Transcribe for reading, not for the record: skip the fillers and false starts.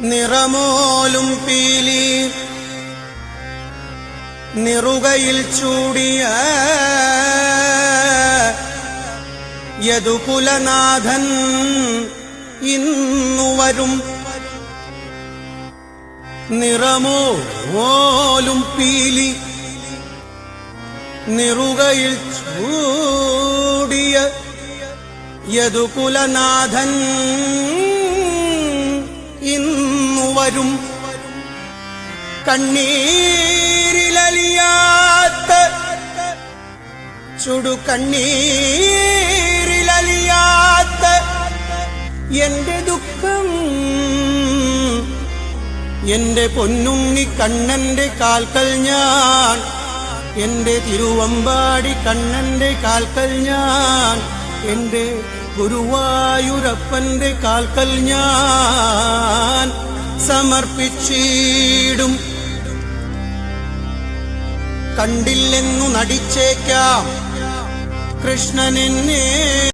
നിറമോലും പീലി നിറുകയിൽ ചൂടിയ യദുകുലനാഥൻ ഇന്നു വരും. നിറമോലും പീലി നിറുകയിൽ ചൂടിയ യദുകുലനാഥൻ ഇന്നു വരും. കണ്ണീരിലലിയാത്ത ചുടുകണ്ണീരിലലിയാത്ത എന്റെ ദുഃഖം എന്റെ പൊന്നുണ്ണി കണ്ണന്റെ കാൽക്കൽ ഞാൻ, എന്റെ തിരുവമ്പാടി കണ്ണന്റെ കാൽക്കൽ ഞാൻ, എന്റെ ഗുരുവായൂരപ്പന്റെ കാൽക്കൽ ഞാൻ സമർപ്പിച്ചിടും. കണ്ടില്ലെന്നു നടിച്ചേക്കാം കൃഷ്ണനെന്നെ